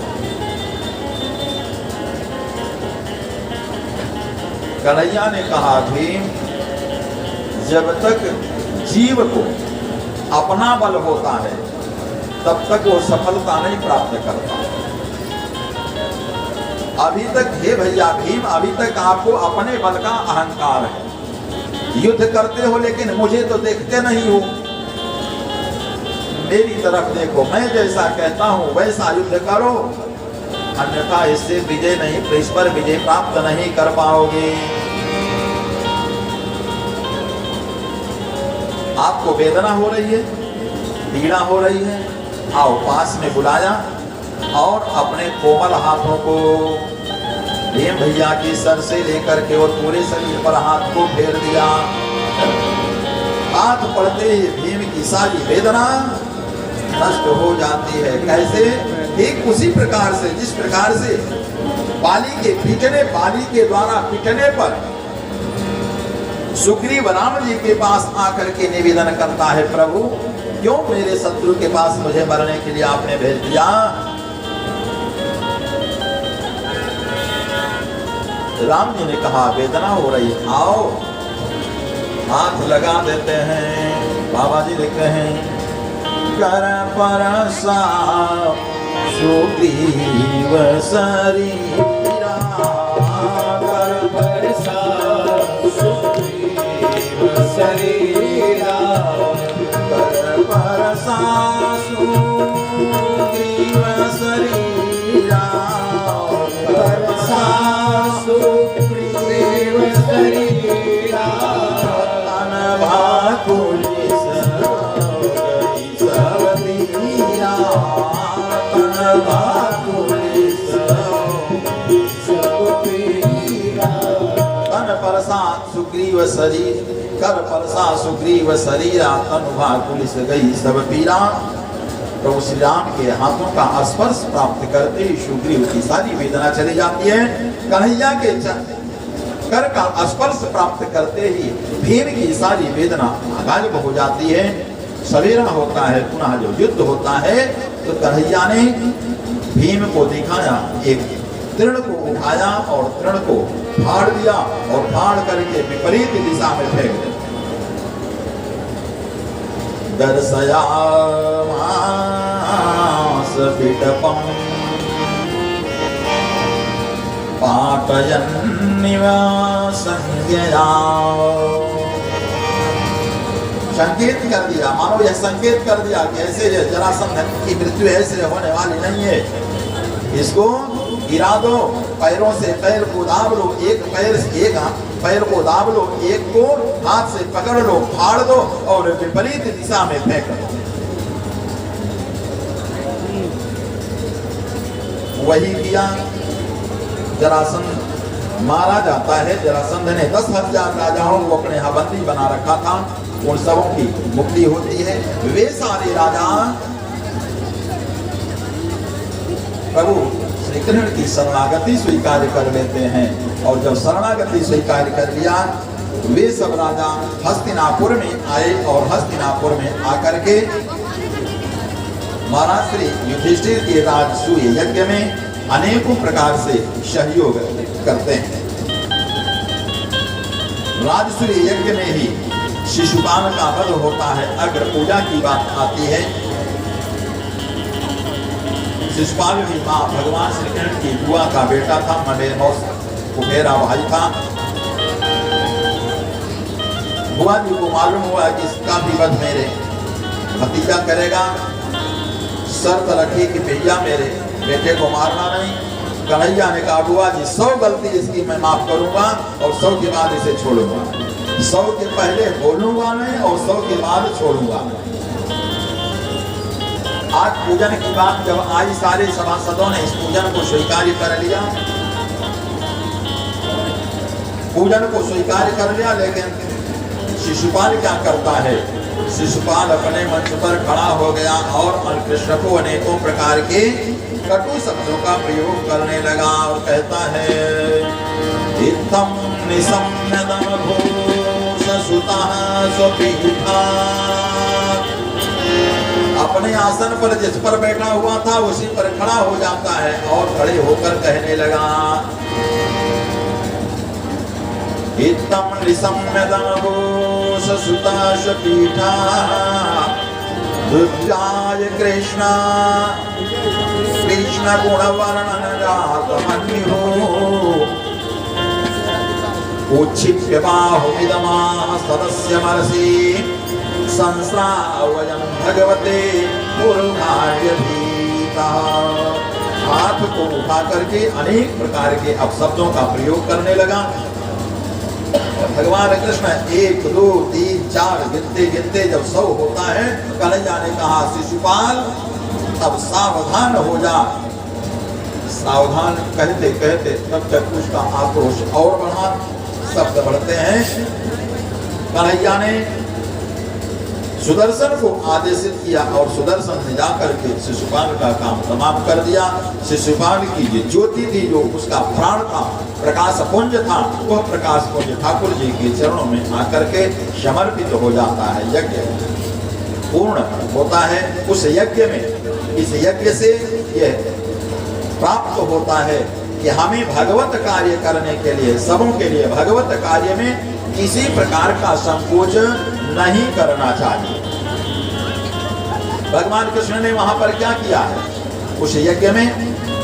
कन्हैया ने कहा, भीम जब तक जीव को अपना बल होता है तब तक वो सफलता नहीं प्राप्त करता। अभी तक हे भैया भीम, अभी तक आपको अपने बल का अहंकार है। युद्ध करते हो लेकिन मुझे तो देखते नहीं हो। मेरी तरफ देखो, मैं जैसा कहता हूं वैसा युद्ध करो, अन्यथा इससे विजय नहीं, इस पर विजय प्राप्त नहीं कर पाओगे। आपको वेदना हो रही है, पीड़ा हो रही है, आओ पास में बुलाया और अपने कोमल हाथों को भीम भैया की सर से लेकर के और पूरे शरीर पर हाथ को फेर दिया। हाथ पड़ते ही भीम की सारी वेदना नष्ट हो जाती है। कैसे? ठीक उसी प्रकार से जिस प्रकार से बाली के द्वारा पीटने पर सुग्रीव राम जी के पास आकर के निवेदन करता है, प्रभु क्यों मेरे शत्रु के पास मुझे मरने के लिए आपने भेज दिया? राम जी ने कहा, वेदना हो रही, आओ हाथ लगा देते हैं। बाबा जी लिखते हैं, कर परसा सुग्रीव शरीरा, कर परसा सुग्रीव शरीरा, कर परसा सुग्रीव शरीरा, परसा सुग्रीव शरीरा, सुग्रीव शरीर, कर परसा सुग्रीव शरीरा, तन भाकुलिस गई सब पीरा। प्रभु श्री राम के हाथों का स्पर्श प्राप्त करते ही सुग्रीव की सारी वेदना चली जाती है। कन्हैया के कर का स्पर्श प्राप्त करते ही भीम की सारी वेदना गायब हो जाती है। सवेरा होता है, पुनः जो युद्ध होता है तो कन्हैया ने भीम को दिखाया, एक तृण को उठाया और तृण को फाड़ दिया और फाड़ करके विपरीत दिशा में फेंक दिया। दर्शयामास पिटपम पाटयन्निव संज्ञया, संकेत कर दिया, मानो यह संकेत कर दिया कि ऐसे जरासंध की मृत्यु ऐसे होने वाली नहीं है, इसको गिरा दो, पैरों से पैर को दाब लो, एक पैर को दाब लो, एक को हाथ से पकड़ लो, फाड़ दो और विपरीत दिशा में फेंक दो। वही किया। जरासंध मारा जाता है। जरासंध ने 10,000 राजाओं को अपने यहाँ बंदी बना रखा था, उन सबों की मुक्ति होती है। वे सारे राजा प्रभु श्री कृष्ण की शरणागति स्वीकार कर लेते हैं, और जब शरणागति स्वीकार कर लिया वे सब राजा हस्तिनापुर में आए, और हस्तिनापुर में आकर के महाराज श्री युधिष्ठिर के राजसूय यज्ञ में अनेकों प्रकार से सहयोग करते हैं। राजसूय यज्ञ में ही शिशुपाल का वध होता है। अग्र पूजा की बात आती है। शिशुपाल भी मां भगवान श्री कृष्ण की बुआ का बेटा था, मेरा भाई था। बुआ जी को मालूम हुआ कि इसका भी वध मेरे भतीजा करेगा। शर्त रखी कि भैया मेरे बेटे को मारना नहीं। कन्हैया ने कहा बुआ जी 100 गलती इसकी मैं माफ करूंगा और 100 के बाद इसे छोड़ूंगा। 100 के पहले बोलूंगा नहीं और 100 के बाद छोड़ूंगा। आज पूजन की बात जब आई, सारे सभासदों ने इस पूजन को स्वीकार कर लिया। पूजन को स्वीकार कर लिया, लेकिन शिशुपाल क्या करता है? शिशुपाल अपने मंच पर खड़ा हो गया और कृष्ण को अनेकों प्रकार के कटु शब्दों का प्रयोग करने लगा और कहता है इत्थं निशम्यदं भूषसुतः स्वपीठा। अपने आसन पर जिस पर बैठा हुआ था उसी पर खड़ा हो जाता है और खड़े होकर कहने लगा इत्थं निशम्यदं भूषसुतः स्वपीठा दुर्जाय कृष्ण कृष्ण गुणवर्णन जातमन्युः उच्छिप्य बाहुमिदमाह सदस्य मरसि संस्रावयं भगवते पूर्वार्यभीतः। हाथ को उठा करके अनेक प्रकार के अपशब्दों का प्रयोग करने लगा। भगवान कृष्ण 1 2 3 4 गिनते गिनते जब 100 होता है, कन्हैया ने कहा शिशुपाल अब सावधान हो जा। सावधान कहते कहते तब तक उसका आक्रोश और बढ़ा, शब्द बढ़ते हैं। कन्हैया ने सुदर्शन को आदेशित किया और सुदर्शन ने जाकर के शिशुपाल का काम तमाम कर दिया। शिशुपाल की जो ज्योति थी, जो उसका प्राण का प्रकाश पुंज था, वह प्रकाश पुंज ठाकुर जी के चरणों में आकर के समर्पित हो जाता है। यज्ञ पूर्ण होता है उस यज्ञ में। इस यज्ञ से यह प्राप्त होता है कि हमें भगवत कार्य करने के लिए, सबों के लिए भगवत कार्य में किसी प्रकार का संकोच नहीं करना चाहिए। भगवान कृष्ण ने वहां पर क्या किया है? उस यज्ञ में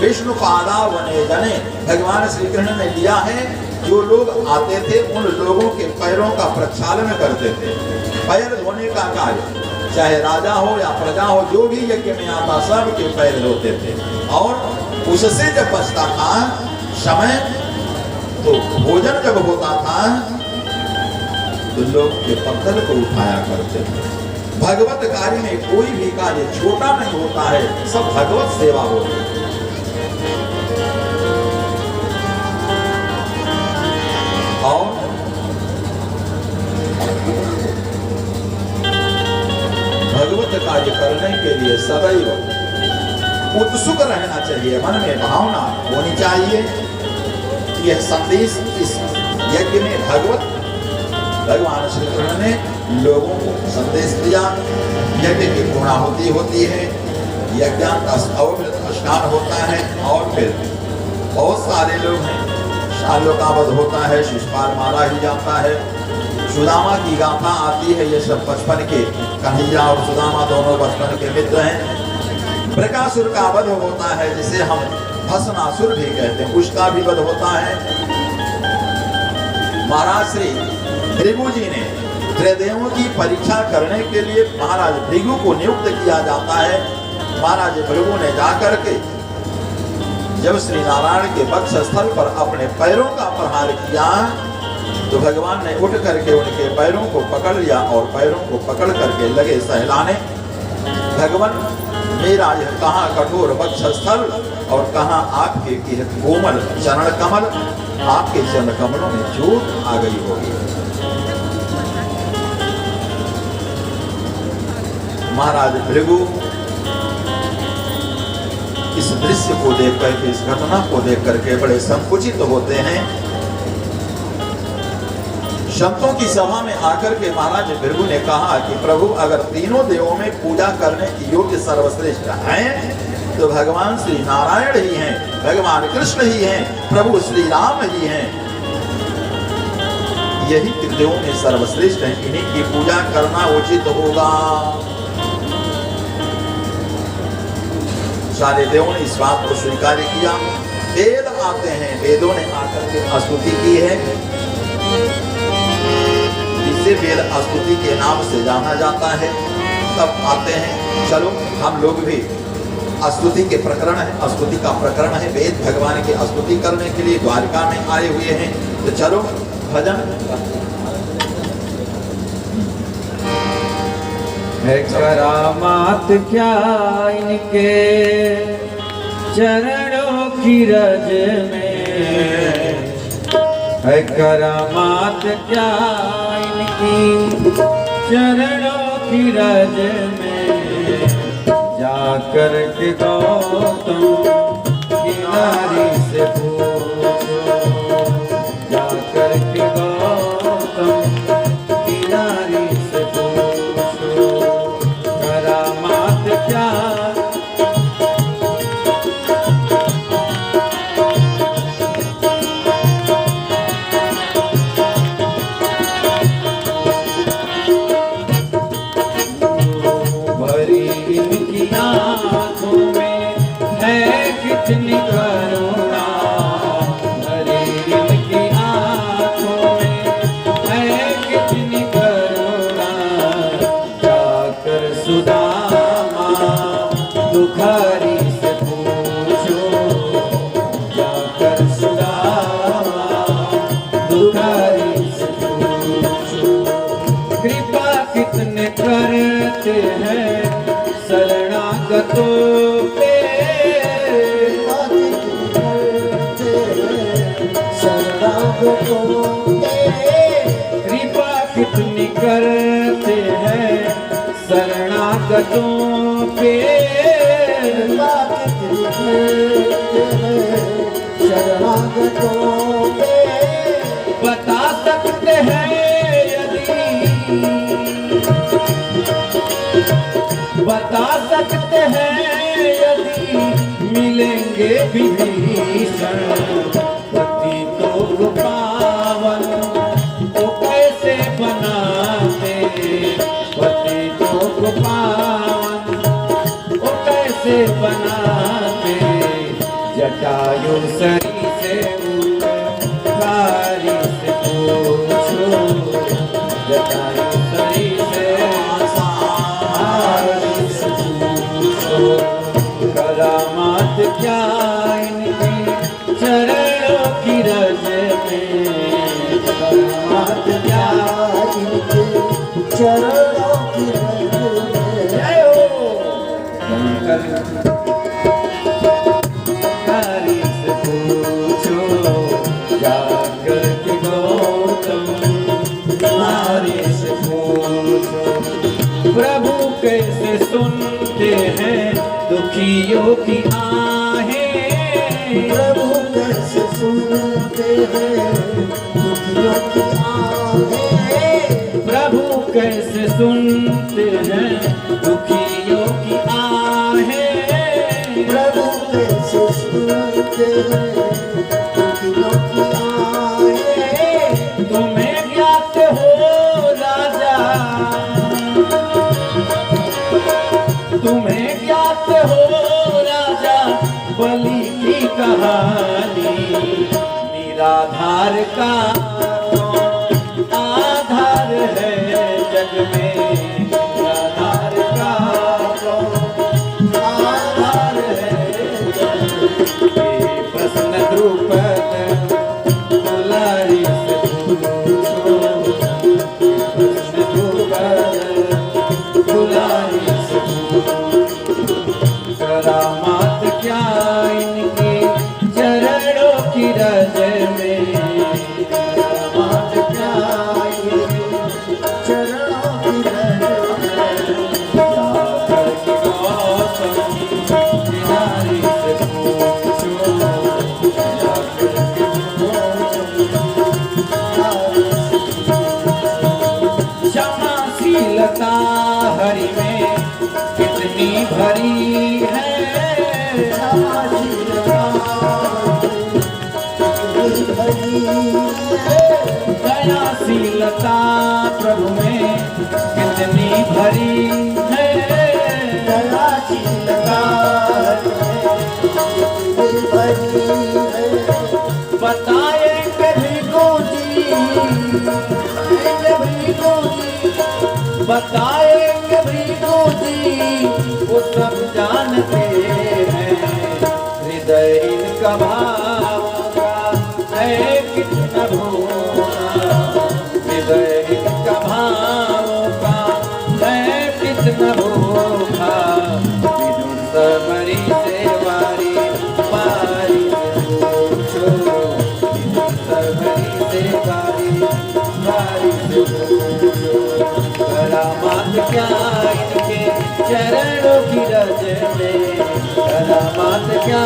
विष्णु पादा वने जने भगवान श्री कृष्ण ने लिया है। जो लोग आते थे उन लोगों के पैरों का प्रक्षालन करते थे। पैर धोने का कार्य, चाहे राजा हो या प्रजा हो, जो भी यज्ञ में आता सब के पैर धोते थे। और उससे जब बचता था समय, तो भोजन जब होता था तो लोग के पत्थर को उठाया करते थे। भगवत कार्य में कोई भी कार्य छोटा नहीं होता है, सब भगवत सेवा होती है। और भगवत कार्य करने के लिए सदैव उत्सुक रहना चाहिए, मन में भावना होनी चाहिए। यह संदेश इस यज्ञ में भगवान श्री कृष्ण ने लोगों को संदेश दिया। यज्ञ की पूर्णाहुति होती है, यज्ञांत स्नान होता है, और फिर बहुत सारे लोग हैं, शालों का वध होता है, शिशुपाल मारा ही जाता है। सुदामा की गाथा आती है। ये सब बचपन के, कन्हैया और सुदामा दोनों बचपन के मित्र हैं। बृकासुर का वध होता है, जिसे हम भस्मासुर भी कहते हैं, उसका भी वध होता है। महाराज श्री भृगु जी ने त्रिदेवों की परीक्षा करने के लिए महाराज भृगु को नियुक्त किया जाता है। महाराज भृगु ने जाकर के जब श्री नारायण के वक्ष स्थल पर अपने पैरों का प्रहार किया, तो भगवान ने उठ करके उनके पैरों को पकड़ लिया और पैरों को पकड़ करके लगे सहलाने। भगवान मेरा यह कहाँ कठोर वक्ष स्थल और कहाँ आपके कोमल चरण कमल, आपके चरण कमलों में चोट आ गई होगी। महाराज भृगु इस दृश्य को देख करके, इस घटना को देख करके बड़े संकुचित होते हैं। संतों की सभा में आकर के महाराज भृगु ने कहा कि प्रभु, अगर तीनों देवों में पूजा करने की योग्य सर्वश्रेष्ठ हैं तो भगवान श्री नारायण ही हैं, भगवान कृष्ण ही हैं, प्रभु श्री राम ही हैं। यही त्रिदेवों में सर्वश्रेष्ठ हैं, इन्हीं की पूजा करना उचित होगा। सारे देवों ने इस बात को स्वीकार किया। वेद आते हैं, वेदों ने आकर के स्तुति की है, जिसे वेद स्तुति के नाम से जाना जाता है। तब आते हैं, चलो हम लोग भी स्तुति के प्रकरण है, स्तुति का प्रकरण है, वेद भगवान की स्तुति करने के लिए द्वारका में आए हुए हैं, तो चलो भजन। है करामात क्या इनके चरणों की रज में, है करामात क्या इनकी चरणों की रज में, जाकर के गौतम की नारी से पूछो, जाकर के गौतम की नारी से पूछो, करामात क्या भरी इनकी आँखों में है कितनी करुणा, भरी इनकी आँखों में है कितनी करुणा, जाकर सुदामा दुखारी से पूछो, जाकर सुदामा दुखारी से पूछो, कृपा कितने करते हैं शरणागतों पे, कृपा कितनी करते हैं शरणागतों पे, बता सकते हैं बता सकते हैं यदि मिलेंगे विभीषण, पति तो पावन तो कैसे बनाते, पति तो पावन तो कैसे बनाते, जटायु सरी से उल्कारी से पूछो, जटायु सरी से करामात क्या इनकी चरणों की रज में, करामात क्या इनकी चरणों की रज में, जय हो नारी से पूछो, जाकर के गौतम नारी से पूछो, प्रभु कैसे सुनते हैं दुखियों की आहें, प्रभु कैसे सुनते हैं दुखियों की आहें, प्रभु कैसे सुनते हैं दुखियों की आहें, प्रभु कैसे सुनते हैं दुखियों की आहें, तुम्हें ज्ञात हो राजा, तुम्हें ज्ञात हो राजा बलि की कहानी, निराधार का कौन आधार है जग में, निराधार का कौन आधार है, ये प्रश्न द्रुपद दुलारी से पूछो, प्रश्न द्रुपद दुलारी से करामात क्या इनकी चरणों की रज में, करामात क्या इनकी चरणों की रज में, दयाशीलता प्रभु में कितनी भरी है, बताए कभी को जी, बताए कभी को जी, वो सब जानते हैं हृदय इनका भाव का है कितना भोला, हृदय इनका भाव का है कितना भोला, विदुर सबरी से वारी पारी से पूछो, विदुर सबरी से वारी पारी से पूछो, करामात क्या इनके चरणों की रज में, करामात क्या